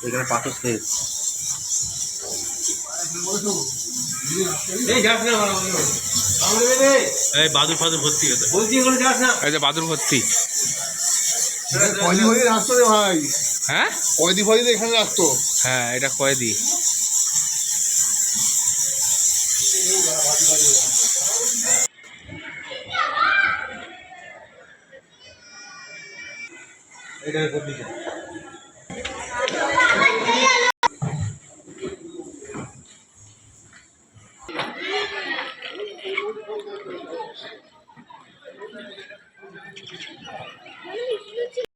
এখানে পাথর শেষ। বাদুর ফাদুর ভর্তি হতো বলছি, এই যে বাদুর ভর্তি। কয়দি ফয়দি রাখতো রে ভাই। হ্যাঁ কয়দি ফয়দি এখানে রাখতো। হ্যাঁ এটা কয়েদি। এটা